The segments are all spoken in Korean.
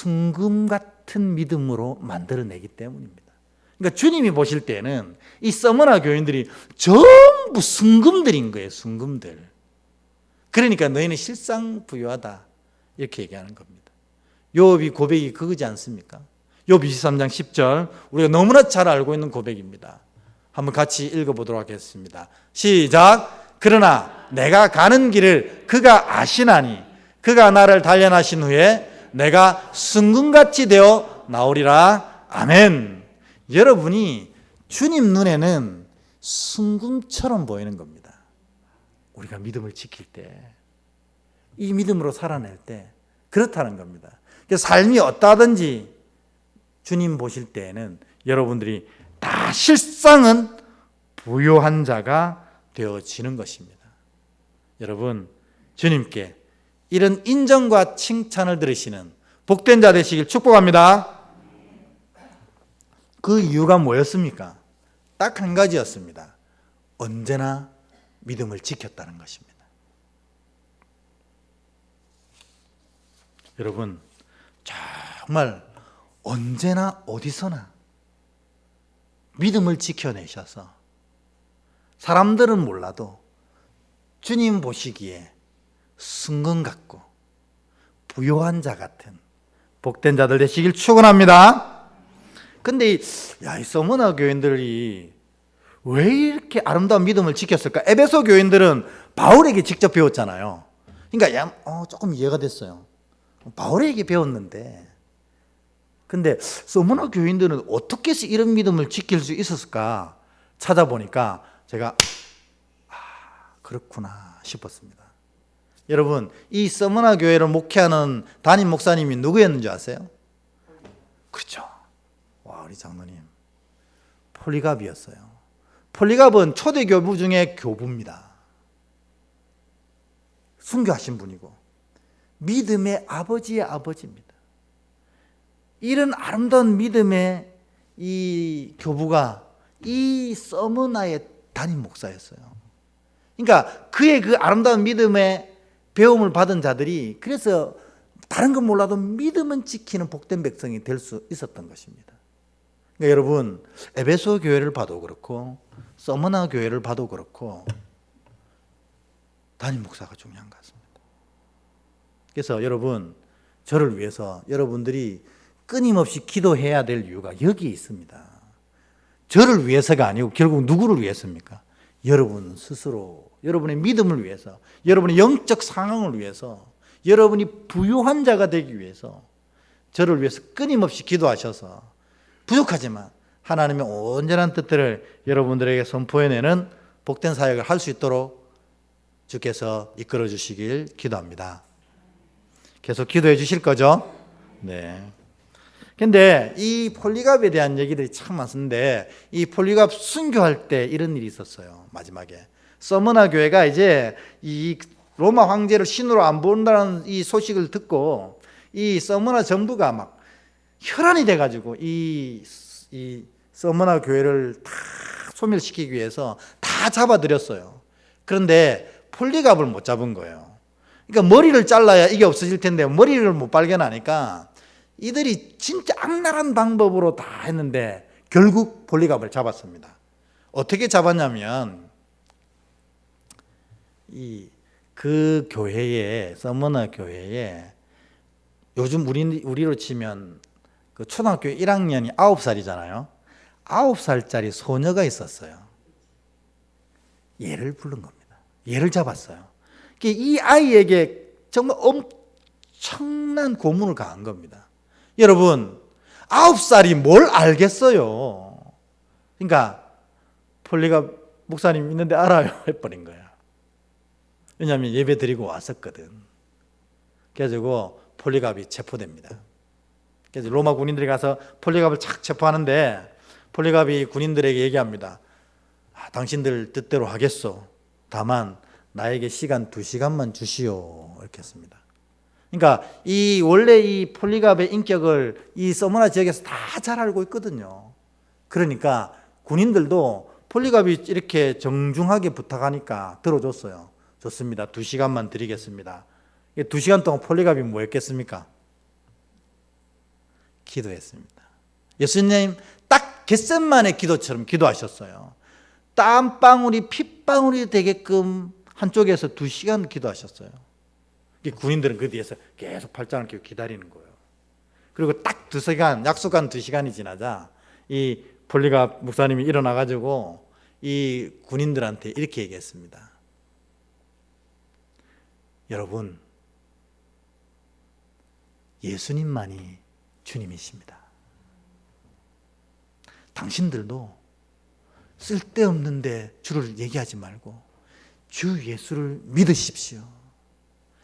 순금 같은 믿음으로 만들어내기 때문입니다. 그러니까 주님이 보실 때는 이 서머나 교인들이 전부 순금들인 거예요. 순금들. 그러니까 너희는 실상부유하다 이렇게 얘기하는 겁니다. 욥이 고백이 그거지 않습니까? 욥 23장 10절 우리가 너무나 잘 알고 있는 고백입니다. 한번 같이 읽어보도록 하겠습니다. 시작. 그러나 내가 가는 길을 그가 아시나니 그가 나를 단련하신 후에 내가 순금같이 되어 나오리라. 아멘. 여러분이 주님 눈에는 순금처럼 보이는 겁니다. 우리가 믿음을 지킬 때, 이 믿음으로 살아낼 때 그렇다는 겁니다. 삶이 어떠하든지 주님 보실 때에는 여러분들이 다 실상은 부요한 자가 되어지는 것입니다. 여러분, 주님께 이런 인정과 칭찬을 들으시는 복된 자 되시길 축복합니다. 그 이유가 뭐였습니까? 딱 한 가지였습니다. 언제나 믿음을 지켰다는 것입니다. 여러분, 정말 언제나 어디서나 믿음을 지켜내셔서 사람들은 몰라도 주님 보시기에 순금 같고 부요한 자 같은 복된 자들 되시길 축원합니다. 근데 이 서머나 교인들이 왜 이렇게 아름다운 믿음을 지켰을까? 에베소 교인들은 바울에게 직접 배웠잖아요. 그러니까 조금 이해가 됐어요. 바울에게 배웠는데, 근데 서머나 교인들은 어떻게 해서 이런 믿음을 지킬 수 있었을까 찾아보니까 제가 그렇구나 싶었습니다. 여러분, 이 서머나 교회를 목회하는 담임 목사님이 누구였는지 아세요? 그렇죠. 우리 장로님 폴리갑이었어요. 폴리갑은 초대 교부 중에 교부입니다. 순교하신 분이고 믿음의 아버지의 아버지입니다. 이런 아름다운 믿음의 이 교부가 이 서머나의 담임 목사였어요. 그러니까 그의 그 아름다운 믿음의 배움을 받은 자들이 그래서 다른 건 몰라도 믿음은 지키는 복된 백성이 될 수 있었던 것입니다. 그러니까 여러분, 에베소 교회를 봐도 그렇고 서머나 교회를 봐도 그렇고 담임 목사가 중요한 것 같습니다. 그래서 여러분, 저를 위해서 여러분들이 끊임없이 기도해야 될 이유가 여기에 있습니다. 저를 위해서가 아니고 결국 누구를 위해서입니까? 여러분 스스로, 여러분의 믿음을 위해서, 여러분의 영적 상황을 위해서, 여러분이 부유한 자가 되기 위해서 저를 위해서 끊임없이 기도하셔서 부족하지만 하나님의 온전한 뜻들을 여러분들에게 선포해내는 복된 사역을 할 수 있도록 주께서 이끌어 주시길 기도합니다. 계속 기도해 주실 거죠? 네. 근데 이 폴리갑에 대한 얘기들이 참 많은데, 이 폴리갑 순교할 때 이런 일이 있었어요. 마지막에 서머나 교회가 이제 이 로마 황제를 신으로 안 본다는 이 소식을 듣고 이 서머나 정부가 막 혈안이 돼가지고 이 서머나 교회를 다 소멸시키기 위해서 다 잡아들였어요. 그런데 폴리갑을 못 잡은 거예요. 그러니까 머리를 잘라야 이게 없어질 텐데 머리를 못 발견하니까 이들이 진짜 악랄한 방법으로 다 했는데 결국 폴리갑을 잡았습니다. 어떻게 잡았냐면 그 교회에, 서머나 교회에 요즘 우리로 치면 그 초등학교 1학년이 9살이잖아요. 9살짜리 소녀가 있었어요. 얘를 부른 겁니다. 얘를 잡았어요. 이 아이에게 정말 엄청난 고문을 가한 겁니다. 여러분, 9살이 뭘 알겠어요. 그러니까 폴리갑 목사님 있는데 알아요 해버린 거야. 왜냐하면 예배 드리고 왔었거든. 그래가지고 폴리갑이 체포됩니다. 그래서 로마 군인들이 가서 폴리갑을 착 체포하는데 폴리갑이 군인들에게 얘기합니다. 당신들 뜻대로 하겠소. 다만 나에게 시간 2시간만 주시오. 이렇게 했습니다. 그러니까 원래 이 폴리갑의 인격을 이 서머나 지역에서 다 잘 알고 있거든요. 그러니까 군인들도 폴리갑이 이렇게 정중하게 부탁하니까 들어줬어요. 좋습니다. 2시간만 드리겠습니다. 2시간 동안 폴리갑이 뭐 했겠습니까? 기도했습니다. 예수님 딱 겟셋만의 기도처럼 기도하셨어요. 땀방울이 핏방울이 되게끔 한쪽에서 2시간 기도하셨어요. 군인들은 그 뒤에서 계속 팔짱을 끼고 기다리는 거예요. 그리고 딱 2시간, 약속한 2시간이 지나자 이 폴리갑 목사님이 일어나가지고 이 군인들한테 이렇게 얘기했습니다. 여러분, 예수님만이 주님이십니다. 당신들도 쓸데없는데 주를 얘기하지 말고 주 예수를 믿으십시오.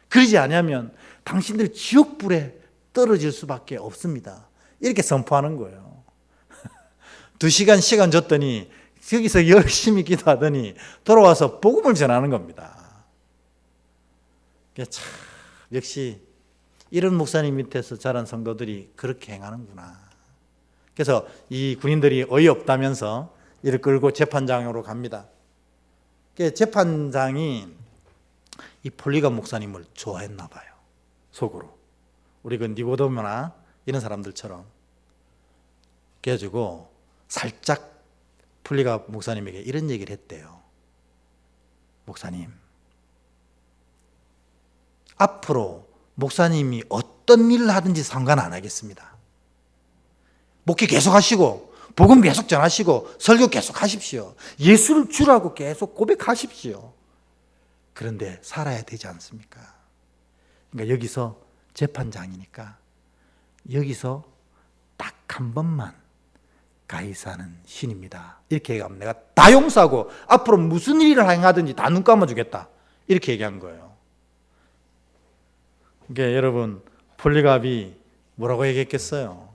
그러지 않으면 당신들 지옥불에 떨어질 수밖에 없습니다. 이렇게 선포하는 거예요. 2시간 시간 줬더니 여기서 열심히 기도하더니 돌아와서 복음을 전하는 겁니다. 참, 역시 이런 목사님 밑에서 자란 성도들이 그렇게 행하는구나. 그래서 이 군인들이 어이없다면서 이를 끌고 재판장으로 갑니다. 재판장이 이 폴리갑 목사님을 좋아했나 봐요. 속으로. 우리 그 니고데모나 이런 사람들처럼. 그래가지고 살짝 폴리갑 목사님에게 이런 얘기를 했대요. 목사님, 앞으로 목사님이 어떤 일을 하든지 상관 안 하겠습니다. 목회 계속 하시고 복음 계속 전하시고 설교 계속 하십시오. 예수를 주라고 계속 고백하십시오. 그런데 살아야 되지 않습니까? 그러니까 여기서 재판장이니까 여기서 딱 한 번만 가이사는 신입니다. 이렇게 얘기하면 내가 다 용서하고 앞으로 무슨 일을 행하든지 다 눈 감아주겠다. 이렇게 얘기한 거예요. 그러니까 여러분, 폴리갑이 뭐라고 얘기했겠어요?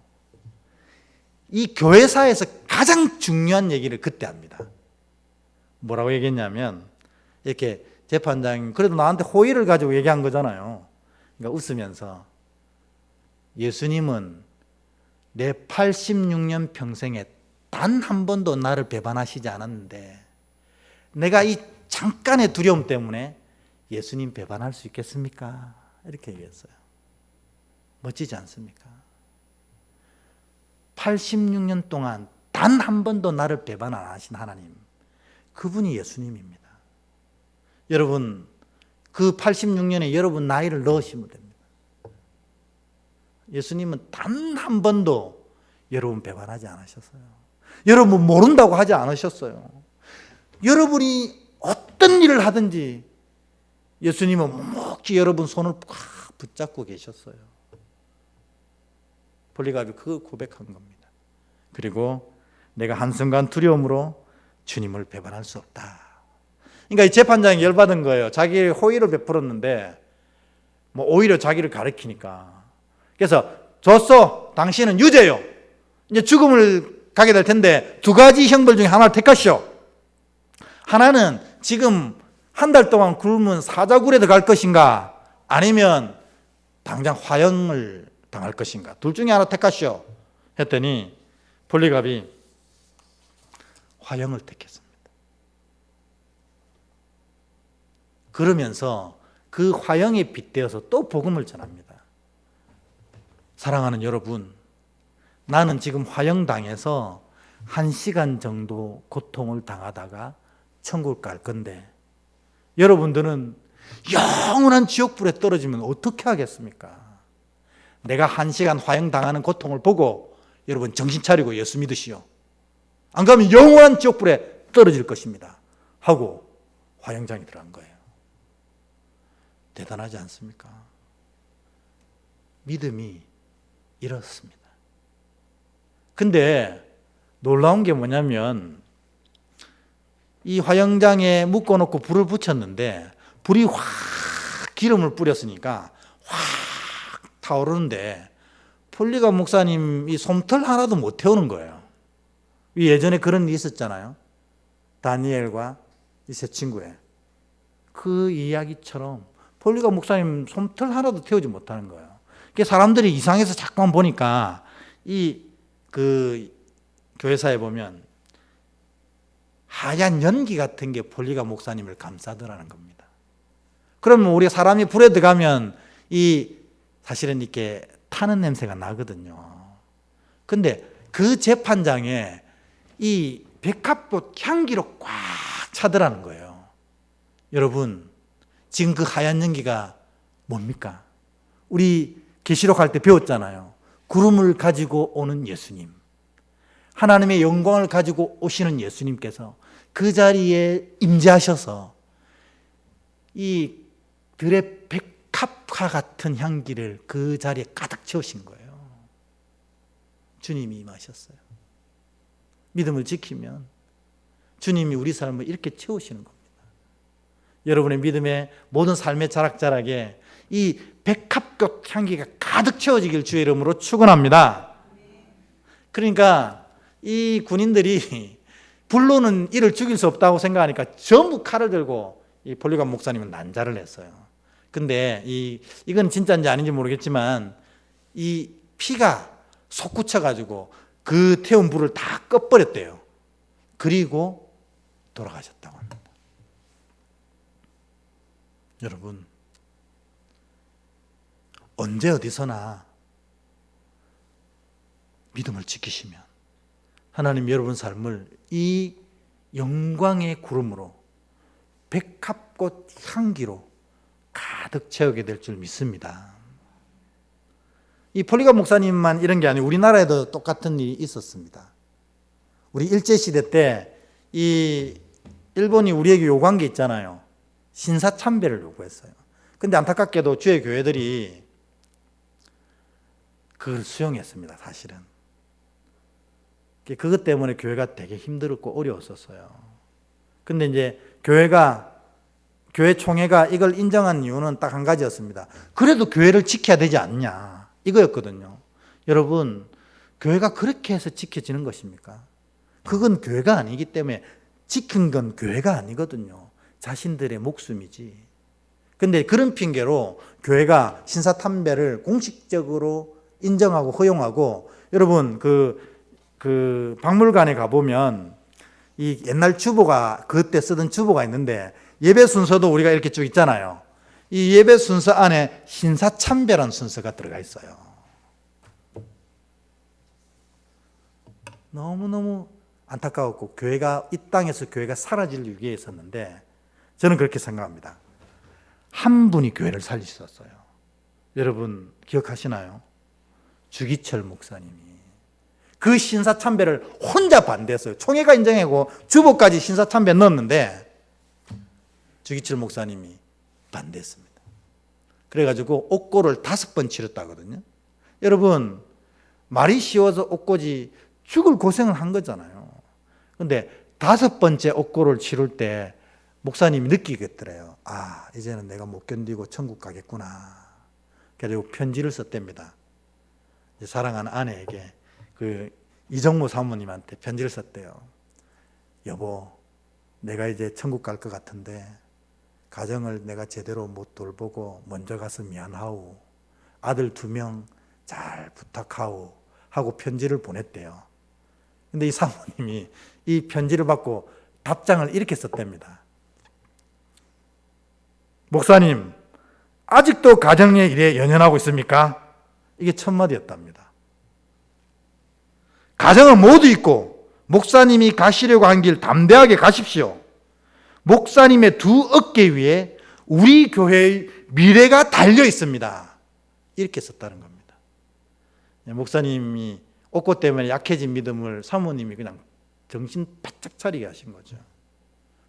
이 교회사에서 가장 중요한 얘기를 그때 합니다. 뭐라고 얘기했냐면, 이렇게 재판장이 그래도 나한테 호의를 가지고 얘기한 거잖아요. 그러니까 웃으면서, 예수님은 내 86년 평생에 단 한 번도 나를 배반하시지 않았는데 내가 이 잠깐의 두려움 때문에 예수님 배반할 수 있겠습니까? 이렇게 얘기했어요. 멋지지 않습니까? 86년 동안 단 한 번도 나를 배반 안 하신 하나님, 그분이 예수님입니다. 여러분, 그 86년에 여러분 나이를 넣으시면 됩니다. 예수님은 단 한 번도 여러분 배반하지 않으셨어요. 여러분 모른다고 하지 않으셨어요. 여러분이 어떤 일을 하든지 예수님은 묵묵히 여러분 손을 꽉 붙잡고 계셨어요. 폴리갑이 그 고백한 겁니다. 그리고 내가 한순간 두려움으로 주님을 배반할 수 없다. 그러니까 이 재판장이 열받은 거예요. 자기 호의를 베풀었는데 오히려 자기를 가리키니까. 그래서 줬어. 당신은 유죄요. 이제 죽음을 가게 될 텐데 2가지 형벌 중에 하나를 택하시오. 하나는 지금 한 달 동안 굶은 사자굴에 들어갈 것인가, 아니면 당장 화형을 당할 것인가. 둘 중에 하나 택하시오. 했더니 폴리갑이 화형을 택했습니다. 그러면서 그 화형에 빗대어서 또 복음을 전합니다. 사랑하는 여러분, 나는 지금 화형당해서 1시간 정도 고통을 당하다가 천국 갈 건데 여러분들은 영원한 지옥불에 떨어지면 어떻게 하겠습니까? 내가 1시간 화형당하는 고통을 보고 여러분 정신 차리고 예수 믿으시오. 안 그러면 영원한 지옥불에 떨어질 것입니다. 하고 화형장에 들어간 거예요. 대단하지 않습니까? 믿음이 이렇습니다. 근데 놀라운 게 뭐냐면 이 화형장에 묶어놓고 불을 붙였는데 불이 확 기름을 뿌렸으니까 확 타오르는데 폴리갑 목사님 이 솜털 하나도 못 태우는 거예요. 예전에 그런 일이 있었잖아요. 다니엘과 이 세 친구의 그 이야기처럼 폴리갑 목사님 솜털 하나도 태우지 못하는 거예요. 사람들이 이상해서 자꾸만 보니까 그 교회사에 보면 하얀 연기 같은 게 폴리갑 목사님을 감싸더라는 겁니다. 그러면 우리가 사람이 불에 들어가면 사실은 이렇게 타는 냄새가 나거든요. 근데 그 재판장에 이 백합꽃 향기로 꽉 차더라는 거예요. 여러분, 지금 그 하얀 연기가 뭡니까? 우리 계시록 할 때 배웠잖아요. 구름을 가지고 오는 예수님, 하나님의 영광을 가지고 오시는 예수님께서 그 자리에 임재하셔서 이 들의 백합화 같은 향기를 그 자리에 가득 채우신 거예요. 주님이 임하셨어요. 믿음을 지키면 주님이 우리 삶을 이렇게 채우시는 겁니다. 여러분의 믿음의 모든 삶의 자락자락에 이 백합꽃 향기가 가득 채워지길 주의 이름으로 축원합니다. 그러니까 이 군인들이 불로는 이를 죽일 수 없다고 생각하니까 전부 칼을 들고 이 폴리감 목사님은 난자를 했어요. 근데 이건 진짜인지 아닌지 모르겠지만 이 피가 솟구쳐가지고 그 태운 불을 다 꺼버렸대요. 그리고 돌아가셨다고 합니다. 여러분, 언제 어디서나 믿음을 지키시면 하나님 여러분 삶을 이 영광의 구름으로 백합꽃 향기로 가득 채우게 될 줄 믿습니다. 이 폴리감 목사님만 이런 게 아니고 우리나라에도 똑같은 일이 있었습니다. 우리 일제시대 때 이 일본이 우리에게 요구한 게 있잖아요. 신사참배를 요구했어요. 근데 안타깝게도 주의 교회들이 그걸 수용했습니다. 사실은 그것 때문에 교회가 되게 힘들었고 어려웠었어요. 근데 이제 교회 총회가 이걸 인정한 이유는 딱 한 가지였습니다. 그래도 교회를 지켜야 되지 않냐, 이거였거든요. 여러분, 교회가 그렇게 해서 지켜지는 것입니까? 그건 교회가 아니기 때문에 지킨 건 교회가 아니거든요. 자신들의 목숨이지. 근데 그런 핑계로 교회가 신사참배를 공식적으로 인정하고 허용하고, 여러분 그 박물관에 가보면 이 옛날 주보가, 그때 쓰던 주보가 있는데 예배 순서도 우리가 이렇게 쭉 있잖아요. 이 예배 순서 안에 신사참배라는 순서가 들어가 있어요. 너무너무 안타까웠고, 교회가 이 땅에서 교회가 사라질 위기에 있었는데 저는 그렇게 생각합니다. 한 분이 교회를 살리셨어요. 여러분 기억하시나요? 주기철 목사님이 그 신사참배를 혼자 반대했어요. 총회가 인정하고 주보까지 신사참배 넣었는데 주기철 목사님이 반대했습니다. 그래가지고 옥고를 5번 치렀다거든요. 여러분, 말이 쉬워서 옥고지 죽을 고생을 한 거잖아요. 근데 5번째 옥고를 치를 때 목사님이 느끼겠더래요. 아, 이제는 내가 못 견디고 천국 가겠구나. 그래서 편지를 썼답니다. 사랑하는 아내에게, 그 이정모 사모님한테 편지를 썼대요. 여보, 내가 이제 천국 갈 것 같은데 가정을 내가 제대로 못 돌보고 먼저 가서 미안하오. 아들 2명 잘 부탁하오. 하고 편지를 보냈대요. 근데 이 사모님이 이 편지를 받고 답장을 이렇게 썼답니다. 목사님, 아직도 가정의 일에 연연하고 있습니까? 이게 첫 마디였답니다. 가정을 모두 잊고 목사님이 가시려고 한 길 담대하게 가십시오. 목사님의 2 어깨 위에 우리 교회의 미래가 달려 있습니다. 이렇게 썼다는 겁니다. 목사님이 옥고 때문에 약해진 믿음을 사모님이 그냥 정신 바짝 차리게 하신 거죠.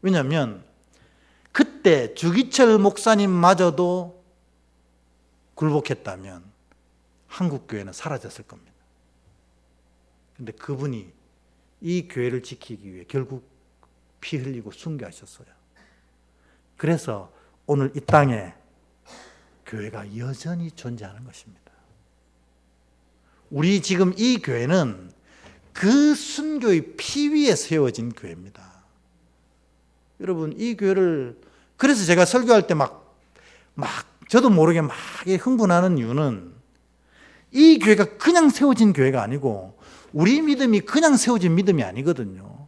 왜냐하면 그때 주기철 목사님마저도 굴복했다면 한국교회는 사라졌을 겁니다. 그런데 그분이 이 교회를 지키기 위해 결국 피 흘리고 순교하셨어요. 그래서 오늘 이 땅에 교회가 여전히 존재하는 것입니다. 우리 지금 이 교회는 그 순교의 피 위에 세워진 교회입니다. 여러분, 이 교회를, 그래서 제가 설교할 때 저도 모르게 막 흥분하는 이유는 이 교회가 그냥 세워진 교회가 아니고 우리 믿음이 그냥 세워진 믿음이 아니거든요.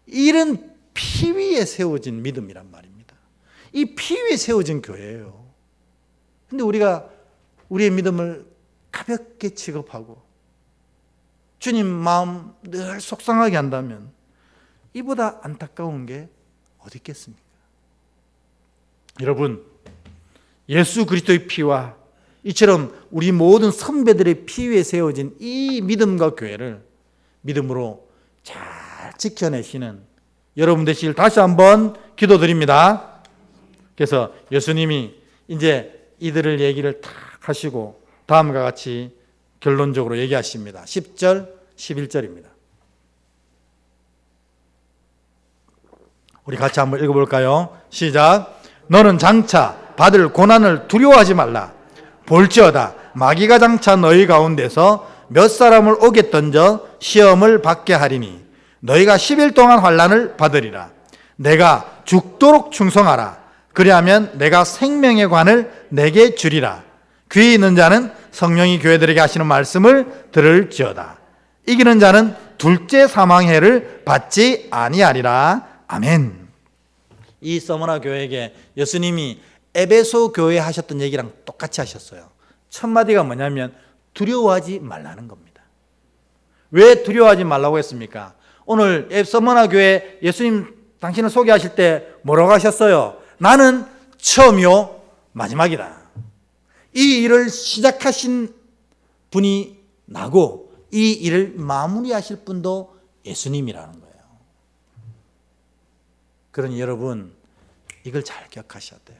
이런 피 위에 세워진 믿음이란 말입니다. 이 피 위에 세워진 교회예요. 근데 우리가 우리의 믿음을 가볍게 취급하고 주님 마음 늘 속상하게 한다면 이보다 안타까운 게 어디 있겠습니까? 여러분, 예수 그리스도의 피와 이처럼 우리 모든 선배들의 피 위에 세워진 이 믿음과 교회를 믿음으로 잘 지켜내시는 여러분 되시길 다시 한번 기도드립니다. 그래서 예수님이 이제 이들을 얘기를 다 하시고 다음과 같이 결론적으로 얘기하십니다. 10절, 11절입니다. 우리 같이 한번 읽어볼까요? 시작. 너는 장차 받을 고난을 두려워하지 말라. 볼지어다 마귀가 장차 너희 가운데서 몇 사람을 옥에 던져 시험을 받게 하리니 너희가 10일 동안 환난을 받으리라. 내가 죽도록 충성하라. 그리하면 내가 생명의 관을 내게 주리라. 귀 있는 자는 성령이 교회들에게 하시는 말씀을 들을지어다. 이기는 자는 둘째 사망해를 받지 아니하리라. 아멘. 이 서머나 교회에게 예수님이 에베소 교회에 하셨던 얘기랑 똑같이 하셨어요. 첫 마디가 뭐냐면 두려워하지 말라는 겁니다. 왜 두려워하지 말라고 했습니까? 오늘 서머나 교회 예수님 당신을 소개하실 때 뭐라고 하셨어요? 나는 처음이요 마지막이다. 이 일을 시작하신 분이 나고 이 일을 마무리하실 분도 예수님이라는 거예요. 그러니 여러분, 이걸 잘 기억하셔야 돼요.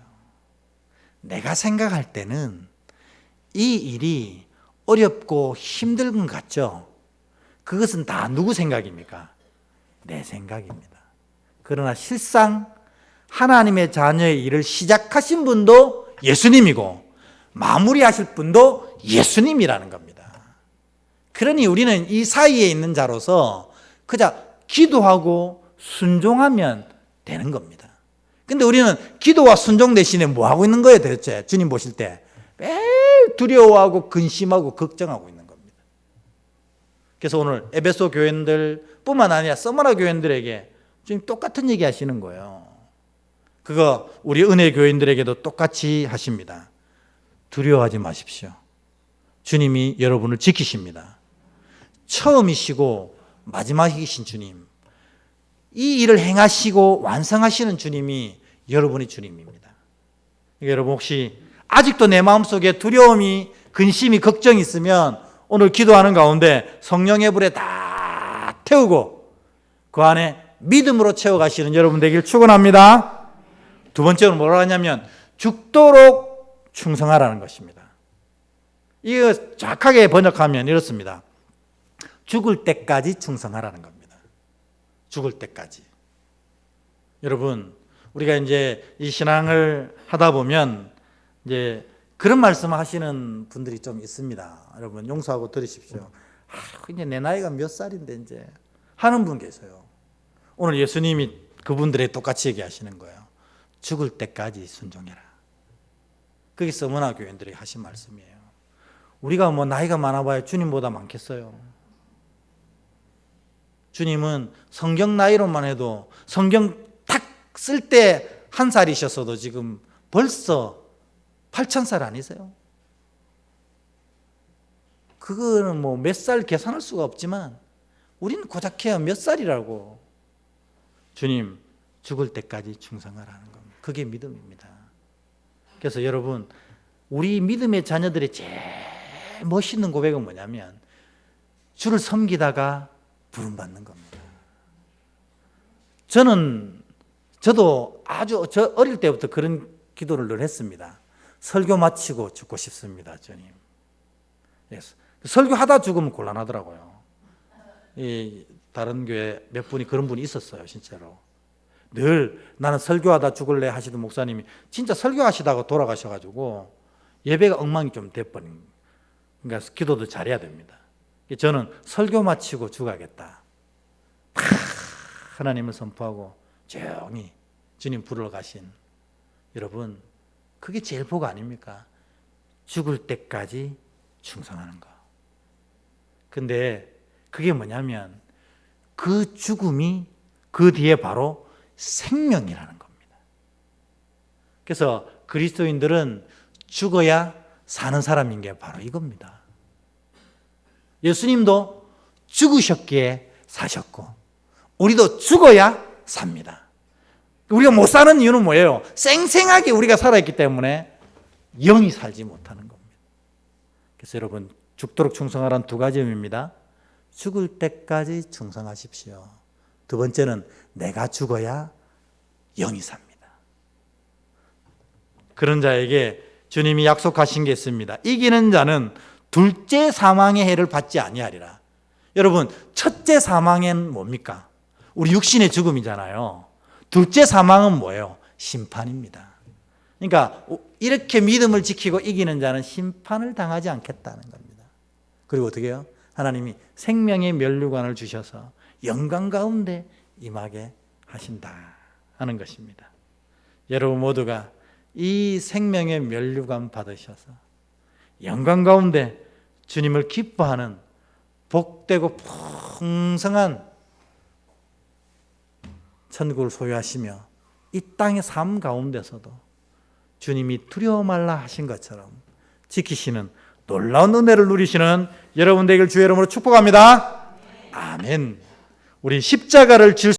내가 생각할 때는 이 일이 어렵고 힘든 것 같죠? 그것은 다 누구 생각입니까? 내 생각입니다. 그러나 실상 하나님의 자녀의 일을 시작하신 분도 예수님이고 마무리하실 분도 예수님이라는 겁니다. 그러니 우리는 이 사이에 있는 자로서 그저 기도하고 순종하면 되는 겁니다. 근데 우리는 기도와 순종 대신에 뭐 하고 있는 거예요, 도대체? 주님 보실 때 매일 두려워하고 근심하고 걱정하고 있는 겁니다. 그래서 오늘 에베소 교인들뿐만 아니라 서머나 교인들에게 주님 똑같은 얘기 하시는 거예요. 그거 우리 은혜 교인들에게도 똑같이 하십니다. 두려워하지 마십시오. 주님이 여러분을 지키십니다. 처음이시고 마지막이신 주님, 이 일을 행하시고 완성하시는 주님이 여러분의 주님입니다. 그러니까 여러분 혹시 아직도 내 마음속에 두려움이, 근심이, 걱정이 있으면 오늘 기도하는 가운데 성령의 불에 다 태우고 그 안에 믿음으로 채워가시는 여러분 되길 축원합니다. 두 번째로 뭐라고 하냐면 죽도록 충성하라는 것입니다. 이거 정확하게 번역하면 이렇습니다. 죽을 때까지 충성하라는 겁니다. 죽을 때까지. 여러분, 우리가 이제 이 신앙을 하다 보면 이제 그런 말씀을 하시는 분들이 좀 있습니다. 여러분 용서하고 들으십시오. 이제 내 나이가 몇 살인데 이제 하는 분 계세요. 오늘 예수님이 그분들에 똑같이 얘기하시는 거예요. 죽을 때까지 순종해라. 그게 서머나 교인들이 하신 말씀이에요. 우리가 뭐 나이가 많아봐야 주님보다 많겠어요. 주님은 성경 나이로만 해도 성경 딱 쓸 때 1살이셨어도 지금 벌써 8,000살 아니세요? 그거는 뭐 몇 살 계산할 수가 없지만 우리는 고작해야 몇 살이라고. 주님 죽을 때까지 충성하라는 겁니다. 그게 믿음입니다. 그래서 여러분, 우리 믿음의 자녀들의 제일 멋있는 고백은 뭐냐면 주를 섬기다가 부름받는 겁니다. 저도 아주 어릴 때부터 그런 기도를 늘 했습니다. 설교 마치고 죽고 싶습니다, 주님. 설교하다 죽으면 곤란하더라고요. 다른 교회 몇 분이 그런 분이 있었어요, 진짜로. 늘 나는 설교하다 죽을래 하시던 목사님이 진짜 설교하시다가 돌아가셔가지고 예배가 엉망이 좀 돼버린. 그러니까 기도도 잘해야 됩니다. 저는 설교 마치고 죽어야겠다. 하나님을 선포하고 조용히 주님 부르러 가신 여러분, 그게 제일 복 아닙니까? 죽을 때까지 충성하는 거. 근데 그게 뭐냐면 그 죽음이 그 뒤에 바로 생명이라는 겁니다. 그래서 그리스도인들은 죽어야 사는 사람인 게 바로 이겁니다. 예수님도 죽으셨기에 사셨고 우리도 죽어야 삽니다. 우리가 못 사는 이유는 뭐예요? 쌩쌩하게 우리가 살아있기 때문에 영이 살지 못하는 겁니다. 그래서 여러분 죽도록 충성하라는 두 가지 의미입니다. 죽을 때까지 충성하십시오. 두 번째는 내가 죽어야 영이 삽니다. 그런 자에게 주님이 약속하신 게 있습니다. 이기는 자는 둘째 사망의 해를 받지 아니하리라. 여러분 첫째 사망은 뭡니까? 우리 육신의 죽음이잖아요. 둘째 사망은 뭐예요? 심판입니다. 그러니까 이렇게 믿음을 지키고 이기는 자는 심판을 당하지 않겠다는 겁니다. 그리고 어떻게 해요? 하나님이 생명의 면류관을 주셔서 영광 가운데 임하게 하신다 하는 것입니다. 여러분 모두가 이 생명의 면류관 받으셔서 영광 가운데 주님을 기뻐하는 복되고 풍성한 천국을 소유하시며 이 땅의 삶 가운데서도 주님이 두려워 말라 하신 것처럼 지키시는 놀라운 은혜를 누리시는 여러분 되길 주의 이름으로 축복합니다. 아멘. 우리 십자가를 질